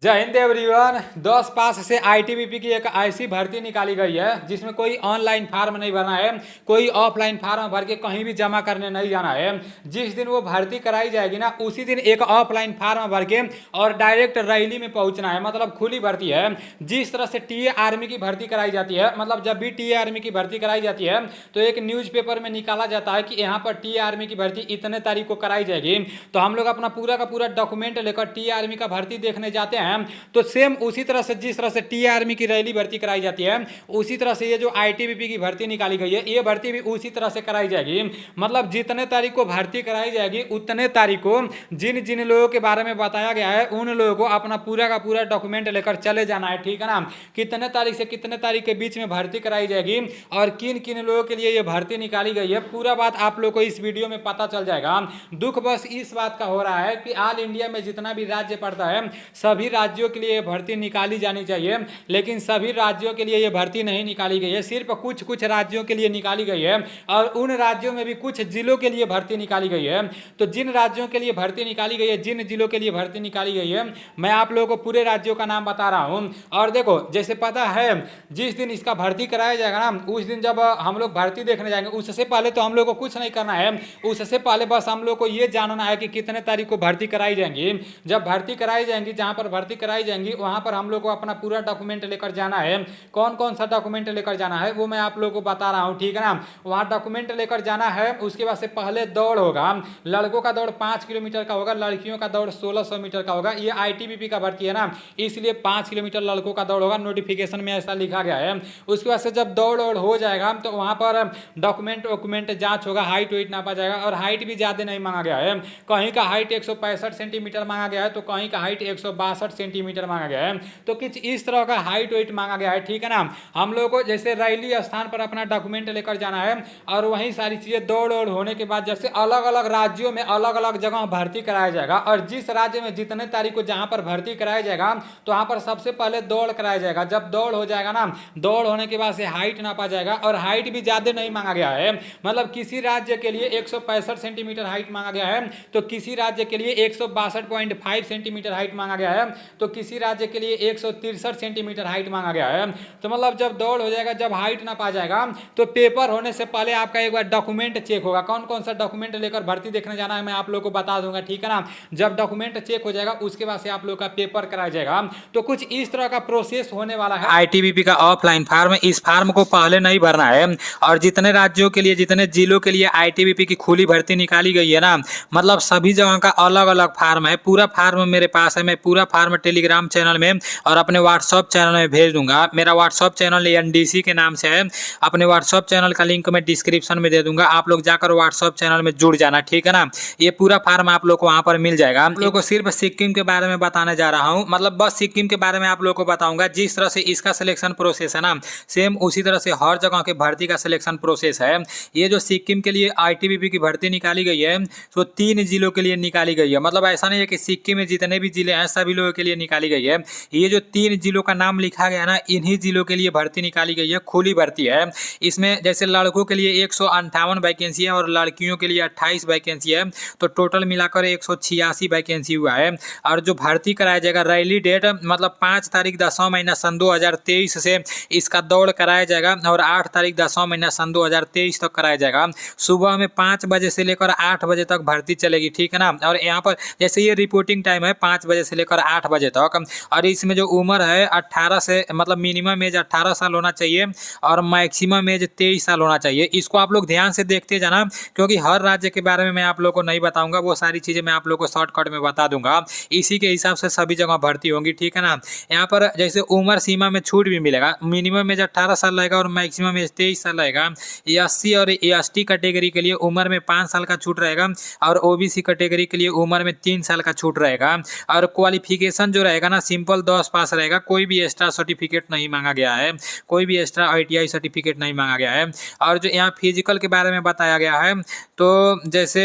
जय हिंद एवरीवन। 10 पास से आईटीबीपी की एक ऐसी भर्ती निकाली गई है जिसमें कोई ऑनलाइन फार्म नहीं भरना है, कोई ऑफलाइन फार्म भर के कहीं भी जमा करने नहीं जाना है। जिस दिन वो भर्ती कराई जाएगी ना, उसी दिन एक ऑफलाइन फार्म भर के और डायरेक्ट रैली में पहुंचना है। मतलब खुली भर्ती है। जिस तरह से टीए आर्मी की भर्ती कराई जाती है, मतलब जब भी टीए आर्मी की भर्ती कराई जाती है तो एक न्यूज़पेपर में निकाला जाता है कि यहाँ पर टीए आर्मी की भर्ती इतने तारीख को कराई जाएगी। तो हम लोग अपना पूरा का पूरा डॉक्यूमेंट लेकर टीए आर्मी का भर्ती देखने जाते हैं। तो सेम उसी तरह से जिस तरह से टीए आर्मी की रैली भर्ती कराई जाती है, उसी तरह से ये जो आईटीबीपी की भर्ती निकाली गई है, ये भर्ती भी उसी तरह से कराई जाएगी। मतलब जितने तारीख को भर्ती कराई जाएगी उतने तारीख को जिन जिन लोगों के बारे में बताया गया है उन लोगों को अपना पूरा का पूरा डॉक्यूमेंट लेकर चले जाना है। ठीक है ना। कितने तारीख से कितने तारीख के बीच में भर्ती कराई जाएगी और किन किन लोगों के लिए ये भर्ती निकाली गई है, पूरा बात आप लोग को इस वीडियो में पता चल जाएगा। दुख बस इस बात का हो रहा है कि ऑल इंडिया में जितना भी राज्य पड़ता है सभी राज्यों के लिए भर्ती निकाली जानी चाहिए, लेकिन सभी राज्यों के लिए यह भर्ती नहीं निकाली गई है। सिर्फ कुछ कुछ राज्यों के लिए निकाली गई है और उन राज्यों में भी कुछ जिलों के लिए भर्ती निकाली गई है। तो जिन राज्यों के लिए भर्ती निकाली गई है, जिन जिलों के लिए भर्ती निकाली गई है, मैं आप लोगों को पूरे राज्यों का नाम बता रहा हूं। और देखो, जैसे पता है जिस दिन इसका भर्ती कराया जाएगा ना, उस दिन जब हम लोग भर्ती देखने जाएंगे, उससे पहले तो हम लोग को कुछ नहीं करना है। उससे पहले बस हम लोग को यह जानना है कि कितने तारीख को भर्ती कराई जाएंगी। जब भर्ती कराई जाएंगी, जहां पर भर्ती कराई जाएंगी वहां पर हम लोग को अपना पूरा डॉक्यूमेंट लेकर जाना है। कौन कौन सा डॉक्यूमेंट लेकर जाना है वो मैं आप लोगों को बता रहा हूं। ठीक है ना। वहां डॉक्यूमेंट लेकर जाना है। उसके बाद से पहले दौड़ होगा। लड़कों का दौड़ 5 किलोमीटर का होगा, लड़कियों का दौड़ 1600 मीटर का होगा। ये आईटीबीपी का भर्ती है ना, इसलिए 5 किलोमीटर लड़कों का दौड़ होगा। नोटिफिकेशन में ऐसा लिखा गया है। उसके बाद से जब दौड़ हो जाएगा तो वहां पर डॉक्यूमेंट जांच होगा, हाइट वेट नापा जाएगा। और हाइट भी ज्यादा नहीं मांगा गया है। कहीं का हाइट 165 सेंटीमीटर मांगा गया है तो कहीं का हाइट 162 सेंटीमीटर मांगा गया है। तो कुछ इस तरह का हाइट वेट मांगा गया है। ठीक है ना। हम लोग को जैसे रैली स्थान पर अपना डॉक्यूमेंट लेकर जाना है और वहीं सारी चीजें दौड़ होने के बाद जैसे अलग अलग राज्यों में अलग अलग जगह भर्ती कराया जाएगा और जिस राज्य में जितने तारीख को जहां पर भर्ती कराया जाएगा तो वहां पर सबसे पहले दौड़ कराया जाएगा। जब दौड़ हो जाएगा ना, दौड़ होने के बाद से हाइट नापा जाएगा और हाइट भी ज्यादा नहीं मांगा गया है। मतलब किसी राज्य के लिए 165 सेंटीमीटर हाइट मांगा गया है तो किसी राज्य के लिए 162.5 सेंटीमीटर हाइट मांगा गया है तो किसी राज्य के लिए 163 सेंटीमीटर हाइट मांगा गया है। तो मतलब जब दौड़ हो जाएगा, जब हाइट ना पा जाएगा तो पेपर होने से पहले आपका एक बार डॉक्यूमेंट चेक होगा। कौन कौन सा डॉक्यूमेंट लेकर भर्ती देखने जाना है मैं आप लोग को बता दूंगा। ठीक है ना। जब डॉक्यूमेंट चेक हो जाएगा उसके बाद से आप लोग का पेपर कराया जाएगा। तो कुछ इस तरह का प्रोसेस होने वाला है। आईटीबीपी का ऑफलाइन फार्म, इस फार्म को पहले नहीं भरना है। और जितने राज्यों के लिए, जितने जिलों के लिए आईटीबीपी की खुली भर्ती निकाली गई है ना, मतलब सभी जगह का अलग अलग फार्म है। पूरा फार्म मेरे पास है। मैं पूरा फार्म टेलीग्राम चैनल में और अपने व्हाट्सएप चैनल में भेज दूंगा। मेरा व्हाट्सएप चैनल एनडीसी के नाम से है। अपने व्हाट्सएप चैनल का लिंक मैं डिस्क्रिप्शन में दे दूंगा। आप लोग जाकर व्हाट्सएप चैनल में जुड़ जाना। ठीक है ना। ये पूरा फार्म आप लोग को वहां पर मिल जाएगा। आप लोग को सिर्फ सिक्किम के बारे में बताने जा रहा हूँ। मतलब बस सिक्किम के बारे में आप लोग को बताऊंगा। जिस तरह से इसका सिलेक्शन प्रोसेस है ना, सेम उसी तरह से हर जगह के भर्ती का सिलेक्शन प्रोसेस है। ये जो सिक्किम के लिए आईटीबीपी की भर्ती निकाली गई है तो 3 जिलों के लिए निकाली गई है। मतलब ऐसा नहीं है कि सिक्किम में जितने भी जिले हैं सभी लोगों के लिए निकाली गई है। ये जो 3 जिलों का नाम लिखा गया ना, इन्हीं जिलों के लिए भर्ती निकाली गई है। खुली भर्ती है। इसमें जैसे लड़कों के लिए 158 वैकेंसी है और लड़कियों के लिए 28 वैकेंसी है। तो टोटल मिलाकर 186 वैकेंसी हुआ है। और जो भर्ती कराया जाएगा, रैली डेट मतलब 5 तारीख 10वां महीना सन 2023 से इसका दौड़ कराया जाएगा और 8 तारीख 10वां महीना सन 2023 तक कराया जाएगा। सुबह में 5 बजे से लेकर 8 बजे तक भर्ती चलेगी। ठीक है ना। और यहाँ पर जैसे ये रिपोर्टिंग टाइम है 5 बजे से लेकर 8 बजे तक। और इसमें जो उम्र है 18 से, मतलब मिनिमम एज 18 साल होना चाहिए और मैक्सिमम एज 23 साल होना चाहिए। इसको आप लोग ध्यान से देखते जाना, क्योंकि हर राज्य के बारे में मैं आप लोग को नहीं बताऊंगा। वो सारी चीजें मैं आप लोग को शॉर्टकट में बता दूंगा। इसी के हिसाब से सभी जगह भर्ती होंगी। ठीक है ना। यहाँ पर जैसे उम्र सीमा में छूट भी मिलेगा। मिनिमम एज 18 साल रहेगा और मैक्सिमम एज 23 साल रहेगा। एससी और एसटी कैटेगरी के लिए उम्र में 5 साल का छूट रहेगा और ओबीसी कैटेगरी के लिए उम्र में 3 साल का छूट रहेगा। और क्वालिफिकेशन जो रहेगा ना, सिंपल 10 पास रहेगा। कोई भी एक्स्ट्रा सर्टिफिकेट नहीं मांगा गया है, कोई भी एक्स्ट्रा आईटीआई सर्टिफिकेट नहीं मांगा गया है। और जो यहाँ फिजिकल के बारे में बताया गया है, तो जैसे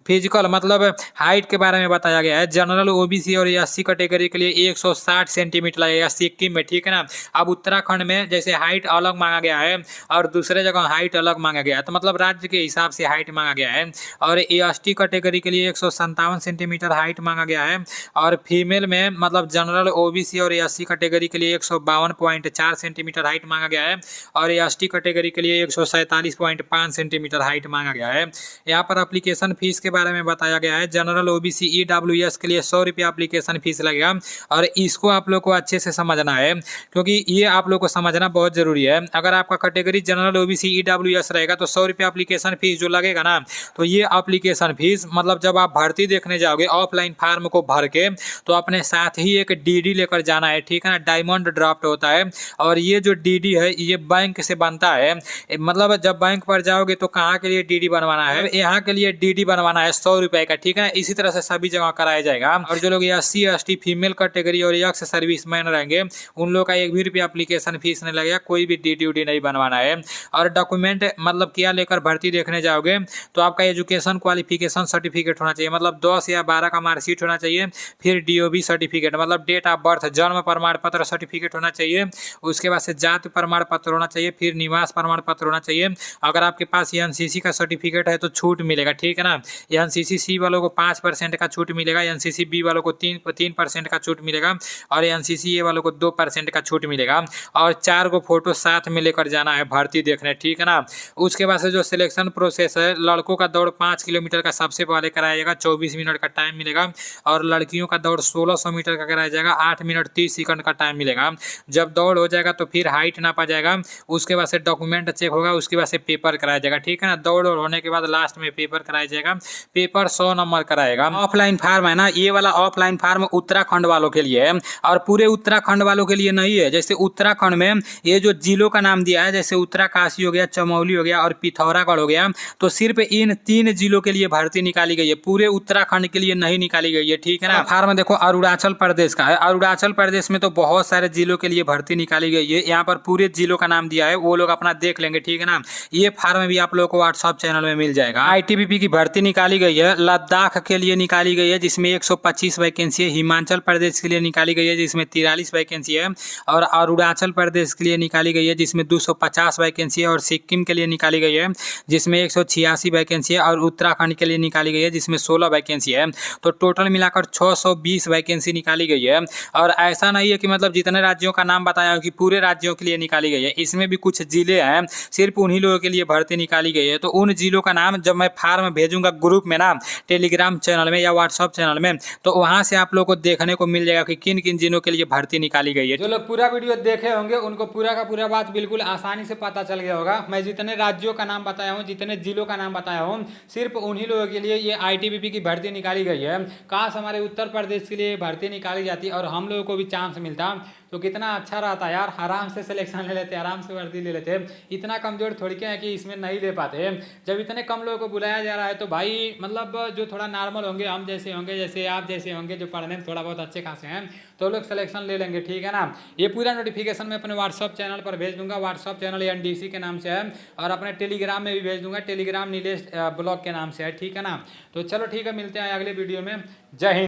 फिजिकल मतलब हाइट के बारे में बताया गया है। जनरल ओबीसी और एससी कैटेगरी के लिए 160 सेंटीमीटर लगेगा सिक्किम में, ठीक है ना। अब उत्तराखंड में जैसे हाइट अलग मांगा गया है और दूसरे जगह हाइट अलग मांगा गया है, तो मतलब राज्य के हिसाब से हाइट मांगा गया है। और एसटी कैटेगरी के लिए 157 सेंटीमीटर हाइट मांगा गया है। और फीमेल में मतलब जनरल ओबीसी और एससी कैटेगरी के लिए 152.4 सेंटीमीटर हाइट मांगा गया है। और एसटी कैटेगरी के लिए 147.5 सेंटीमीटर हाइट मांगा गया है। यहाँ पर एप्लीकेशन फीस के बारे में बताया गया है। जनरल ओबीसी ईडब्ल्यूएस के लिए 100 रुपया एप्लीकेशन फीस लगेगा। और इसको आप लोग को अच्छे से समझना है, क्योंकि ये आप लोग को समझना बहुत जरूरी है। अगर आपका कैटेगरी जनरल ओबीसी ईडब्ल्यूएस रहेगा तो 100 रुपया एप्लीकेशन फीस जो लगेगा ना, तो ये एप्लीकेशन फीस मतलब जब आप भर्ती देखने जाओगे ऑफलाइन फॉर्म को भर के, तो अपने साथ ही एक डीडी लेकर जाना है, ठीक है ना। डायमंड ड्राफ्ट होता है और ये जो डीडी है ये बैंक से बनता है। मतलब जब बैंक पर जाओगे तो कहाँ के लिए डीडी बनवाना है, यहाँ के लिए डीडी बनवाना है 100 रुपए का, ठीक है ना। इसी तरह से सभी जगह कराया जाएगा। और जो लोग एससी एसटी फीमेल कैटेगरी और एक्स सर्विसमैन रहेंगे उन लोग का 1 भी रुपया एप्लीकेशन फीस नहीं लगेगा, कोई भी डीडी उडी नहीं बनवाना है। और डॉक्यूमेंट मतलब क्या लेकर भर्ती देखने जाओगे तो आपका एजुकेशन क्वालिफिकेशन सर्टिफिकेट होना चाहिए, मतलब 10 या 12 का मार्कशीट होना चाहिए। फिर डीओबी सर्टिफिकेट मतलब डेट ऑफ बर्थ जन्म प्रमाण पत्र सर्टिफिकेट होना चाहिए। उसके बाद से जाति प्रमाण पत्र होना चाहिए। फिर निवास प्रमाण पत्र होना चाहिए। अगर आपके पास एनसीसी का सर्टिफिकेट है तो छूट मिलेगा, ठीक है ना। एनसीसी सी वालों को 5% का छूट मिलेगा, एनसीसी बी वालों को 3% का छूट मिलेगा और एनसीसी ए वालों को 2% का छूट मिलेगा। और 4 गो फोटो साथ में लेकर जाना है भर्ती देखने, ठीक है ना। उसके बाद से जो सिलेक्शन प्रोसेस है, लड़कों का दौड़ 5 किलोमीटर का सबसे पहले कराया जाएगा, 24 मिनट का टाइम मिलेगा। और लड़कियों का दौड़ 1600 मीटर का कराया जाएगा, 8 मिनट 30 सेकंड का टाइम मिलेगा। जब दौड़ हो जाएगा तो फिर हाइट नापा जाएगा, उसके बाद से डॉक्यूमेंट चेक होगा, उसके बाद से पेपर कराया जाएगा, ठीक है ना। दौड़ होने के बाद लास्ट में पेपर कराया जाएगा, पेपर 100 नंबर कराएगा। ऑफलाइन फार्म है ना, ये वाला ऑफलाइन फार्म उत्तराखंड वालों के लिए है और पूरे उत्तराखंड वालों के लिए नहीं है। जैसे उत्तराखंड में ये जो जिलों का नाम दिया है, जैसे उत्तरकाशी हो गया, चमोली हो गया और पिथौरागढ़ हो गया, तो सिर्फ इन 3 जिलों के लिए भर्ती निकाली गई है, पूरे उत्तराखंड के लिए नहीं निकाली गई है, ठीक है ना। फार्म देखो अरुणाचल प्रदेश का है, अरुणाचल प्रदेश में तो बहुत सारे जिलों के लिए भर्ती निकाली गई है। यहाँ पर पूरे जिलों का नाम दिया है, वो लोग अपना देख लेंगे, ठीक है ना। ये फार्म भी आप लोगों को व्हाट्सएप चैनल में मिल जाएगा। आईटीबीपी की भर्ती निकाली गई है लद्दाख के लिए निकाली गई है जिसमें 125 वैकेंसी है। हिमाचल प्रदेश के लिए निकाली गई है जिसमें 43 वैकेंसी है। और अरुणाचल प्रदेश के लिए निकाली गई है जिसमें 250 वैकेंसी है। और सिक्किम के लिए निकाली गई है जिसमें 186 वैकेंसी है। और उत्तराखंड के लिए निकाली गई है जिसमें 16 वैकेंसी है। तो टोटल मिलाकर 620 वैकेंसी निकाली गई है। और ऐसा नहीं है कि मतलब जितने राज्यों का नाम बताया कि पूरे राज्यों के लिए निकाली गई है, इसमें भी कुछ जिले हैं सिर्फ उन्हीं लोगों के लिए भर्ती निकाली गई है। तो उन जिलों का नाम जब मैं फार्म भेजूंगा ग्रुप में ना, टेलीग्राम चैनल में या व्हाट्सएप चैनल में, तो वहां से आप लोग को देखने को मिल जाएगा कि किन किन जिलों के लिए भर्ती निकाली गई है। जो लोग पूरा वीडियो देखे होंगे उनको पूरा का पूरा बात बिल्कुल आसानी से पता चल गया होगा। मैं जितने राज्यों का नाम बताया हूँ, जितने जिलों का नाम बताया हूँ, सिर्फ उन्हीं लोगों के लिए ये आईटीबीपी की भर्ती निकाली गई है। काश हमारे उत्तर प्रदेश के लिए भर्ती निकाली जाती और हम लोगों को भी चांस मिलता तो कितना अच्छा रहता यार। आराम से सिलेक्शन ले लेते, आराम से भर्ती ले लेते। इतना कमजोर थोड़ी क्या है कि इसमें नहीं ले पाते। जब इतने कम लोगों को बुलाया जा रहा है तो भाई मतलब जो थोड़ा नॉर्मल होंगे, हम जैसे होंगे, जैसे आप जैसे होंगे, जो पढ़ने में थोड़ा बहुत अच्छे खासे हैं, तो लोग सिलेक्शन ले लेंगे, ठीक है ना। ये पूरा नोटिफिकेशन मैं अपने व्हाट्सअप चैनल पर भेज दूंगा। व्हाट्सअप चैनल एनडीसी के नाम से है और अपने टेलीग्राम में भी भेज दूंगा, टेलीग्राम नीलेश ब्लॉग के नाम से है, ठीक है ना। तो चलो ठीक है, मिलते हैं अगले वीडियो में। जय हिंद।